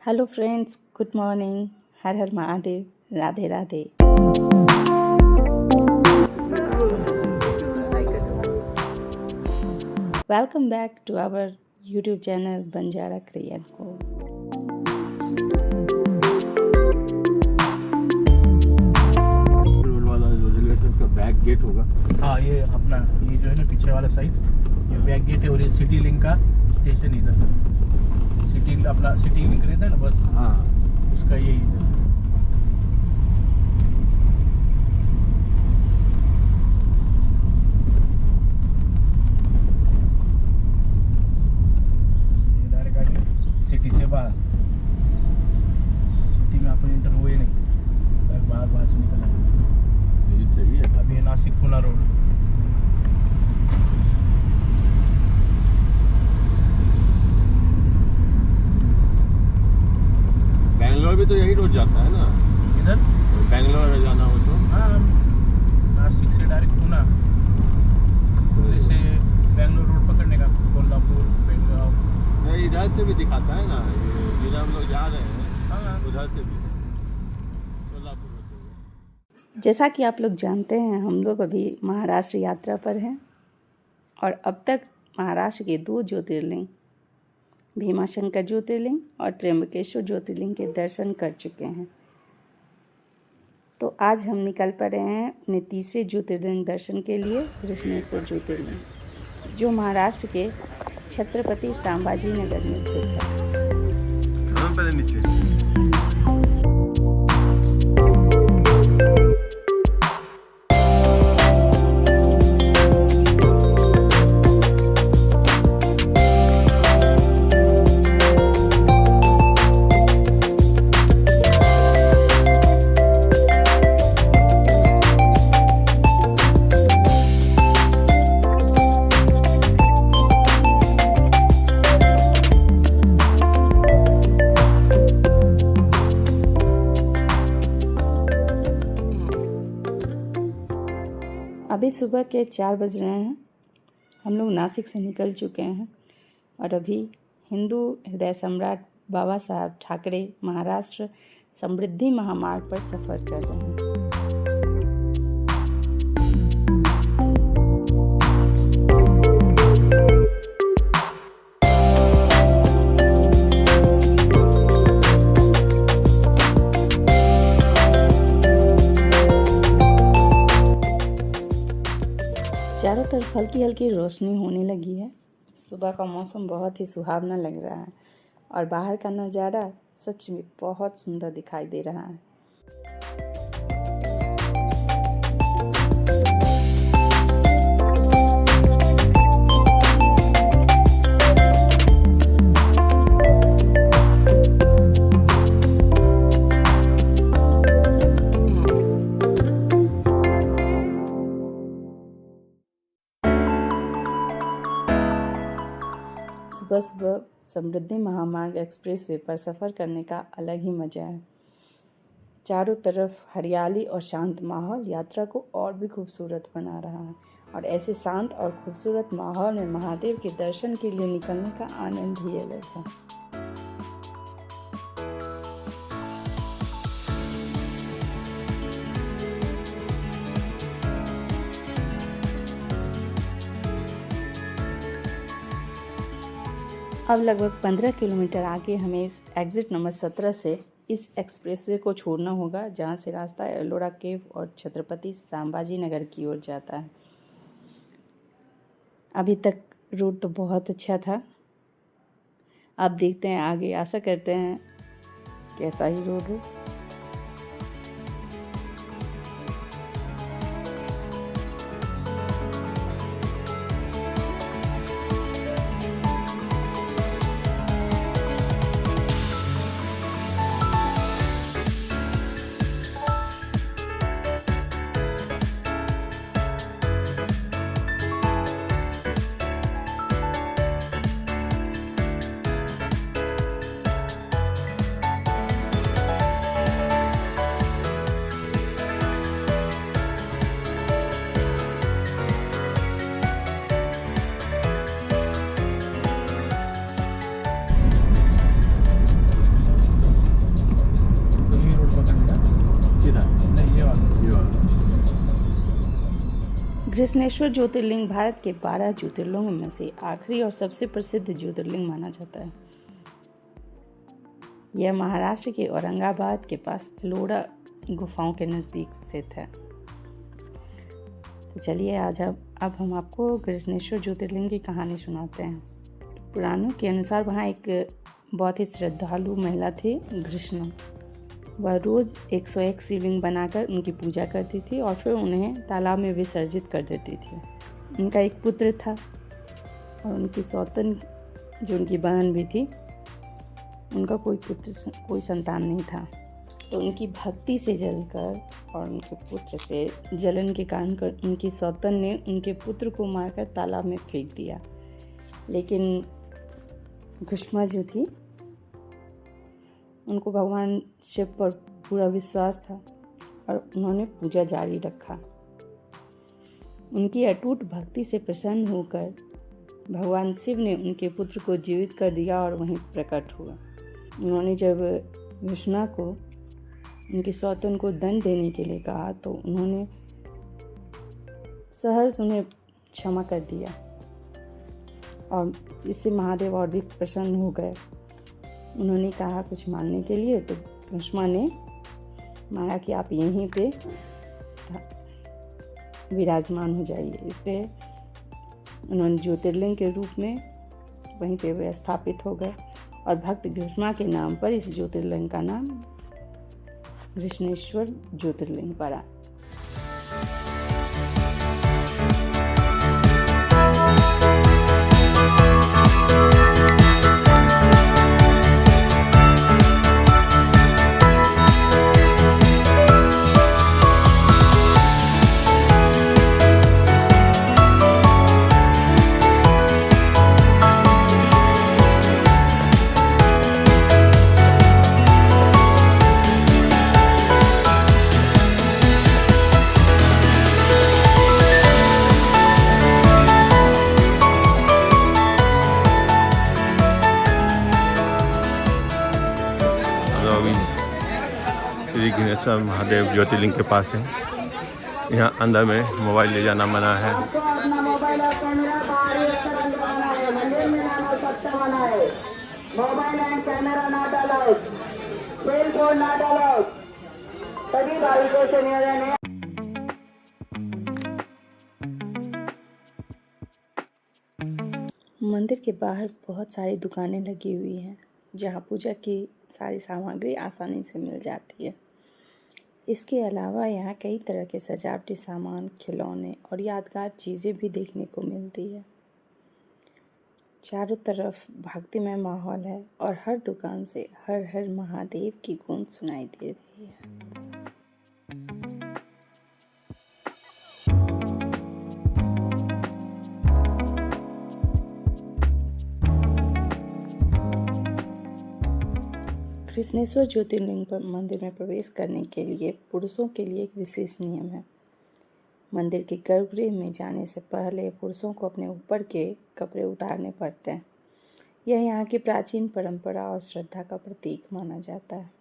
Hello friends, good morning. हर हर Mahadev, Radhe Radhe. Welcome back to our YouTube channel Banjara creation को। Road वाला जो रेलवे स्टेशन का बैक गेट होगा। हाँ, ये अपना ये जो है ना पीछे वाला साइड ये बैक गेट है और ये सिटी लिंक का स्टेशन इधर। अपना सिटी लिंक रहता है ना, बस हाँ, उसका ये इधर। ये डायरेक्ट आगे सिटी से बाहर, सिटी में अपन इंटर हुए नहीं, बाहर से निकल आए। ये सही है। अब ये नासिक पुणे रोड। बैंगलोर भी तो यही रोड जाता है ना, इधर बैंगलोर अगर जाना हो तो। हाँ, नासिक से डायरेक्ट पुणे, पुणे से बेंगलोर रोड पकड़ने का, कोल्हापुर बेलगांव। नहीं, इधर से भी दिखाता है ना, ये जिधर हम लोग जा रहे हैं हाँ, उधर से भी कोल्हापुर होते हुए। जैसा कि आप लोग जानते हैं, हम लोग अभी महाराष्ट्र यात्रा पर हैं और अब तक महाराष्ट्र के 2 ज्योतिर्लिंग, भीमाशंकर ज्योतिर्लिंग और त्र्यंबकेश्वर ज्योतिर्लिंग के दर्शन कर चुके हैं। तो आज हम निकल पड़े हैं अपने तीसरे ज्योतिर्लिंग दर्शन के लिए, कृष्णेश्वर ज्योतिर्लिंग, जो महाराष्ट्र के छत्रपति संभाजी नगर में स्थित है। पहले नीचे अभी सुबह के 4 बज रहे हैं। हम लोग नासिक से निकल चुके हैं और अभी हिंदू हृदय सम्राट बाबा साहब ठाकरे महाराष्ट्र समृद्धि महामार्ग पर सफ़र कर रहे हैं। चारों तरफ हल्की हल्की रोशनी होने लगी है। सुबह का मौसम बहुत ही सुहावना लग रहा है और बाहर का नज़ारा सच में बहुत सुंदर दिखाई दे रहा है। सुबह सुबह समृद्धि महामार्ग एक्सप्रेसवे पर सफ़र करने का अलग ही मज़ा है। चारों तरफ हरियाली और शांत माहौल यात्रा को और भी खूबसूरत बना रहा है और ऐसे शांत और खूबसूरत माहौल में महादेव के दर्शन के लिए निकलने का आनंद ही अलग है। अब लगभग 15 किलोमीटर आगे हमें इस एग्ज़िट नंबर 17 से इस एक्सप्रेसवे को छोड़ना होगा, जहां से रास्ता एलोरा केव और छत्रपति संभाजी नगर की ओर जाता है। अभी तक रोड तो बहुत अच्छा था। अब देखते हैं आगे, आशा करते हैं कैसा ही रोड हो। कृष्णेश्वर ज्योतिर्लिंग भारत के 12 ज्योतिर्लिंगों में से आखिरी और सबसे प्रसिद्ध ज्योतिर्लिंग माना जाता है। यह महाराष्ट्र के औरंगाबाद के पास एलोरा गुफाओं के नज़दीक स्थित है। तो चलिए आज अब हम आपको कृष्णेश्वर ज्योतिर्लिंग की कहानी सुनाते हैं। पुराणों के अनुसार वहाँ एक बहुत ही श्रद्धालु महिला थी, कृष्णा। वह रोज़ 101 शिवलिंग बनाकर उनकी पूजा करती थी और फिर उन्हें तालाब में विसर्जित कर देती थी। उनका एक पुत्र था और उनकी सौतन जो उनकी बहन भी थी, उनका कोई संतान नहीं था। तो उनकी भक्ति से जलकर और उनके पुत्र से जलन के कारण उनकी सौतन ने उनके पुत्र को मारकर तालाब में फेंक दिया। लेकिन घुष्मा जो थी, उनको भगवान शिव पर पूरा विश्वास था और उन्होंने पूजा जारी रखा। उनकी अटूट भक्ति से प्रसन्न होकर भगवान शिव ने उनके पुत्र को जीवित कर दिया और वहीं प्रकट हुआ। उन्होंने जब कृष्णा को उनकी सौतन को दंड देने के लिए कहा तो उन्होंने सहर्ष उन्हें क्षमा कर दिया और इससे महादेव और भी प्रसन्न हो गए। उन्होंने कहा कुछ मानने के लिए, तो कृष्णा ने माना कि आप यहीं पे विराजमान हो जाइए। इस पे उन्होंने ज्योतिर्लिंग के रूप में वहीं पे वे स्थापित हो गए और भक्त कृष्णा के नाम पर इस ज्योतिर्लिंग का नाम कृष्णेश्वर ज्योतिर्लिंग पड़ा। श्री गणेश्वर महादेव ज्योतिर्लिंग के पास है। यहाँ अंदर में मोबाइल ले जाना मना है। अपना मोबाइल और कैमरा बाहर यूज कर अंदर आना है। मंदिर में ना सकता मना है। Mobile and camera not allowed, cell phone not allowed. सभी भाविकों से निवेदन है। मंदिर के बाहर बहुत सारी दुकानें लगी हुई हैं जहाँ पूजा की सारी सामग्री आसानी से मिल जाती है। इसके अलावा यहाँ कई तरह के सजावटी सामान, खिलौने और यादगार चीज़ें भी देखने को मिलती है। चारों तरफ भक्तिमय माहौल है और हर दुकान से हर हर महादेव की गूंज सुनाई दे रही है। कृष्णेश्वर ज्योतिर्लिंग पर मंदिर में प्रवेश करने के लिए पुरुषों के लिए एक विशेष नियम है। मंदिर के गर्भगृह में जाने से पहले पुरुषों को अपने ऊपर के कपड़े उतारने पड़ते हैं। यह यहाँ की प्राचीन परंपरा और श्रद्धा का प्रतीक माना जाता है।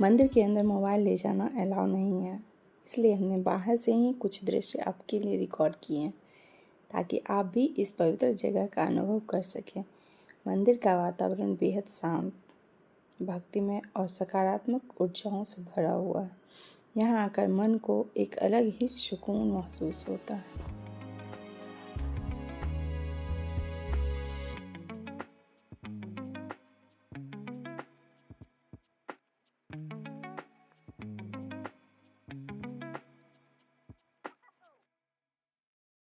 मंदिर के अंदर मोबाइल ले जाना अलाउ नहीं है, इसलिए हमने बाहर से ही कुछ दृश्य आपके लिए रिकॉर्ड किए हैं ताकि आप भी इस पवित्र जगह का अनुभव कर सकें। मंदिर का वातावरण बेहद शांत, भक्तिमय और सकारात्मक ऊर्जाओं से भरा हुआ है। यहाँ आकर मन को एक अलग ही सुकून महसूस होता है।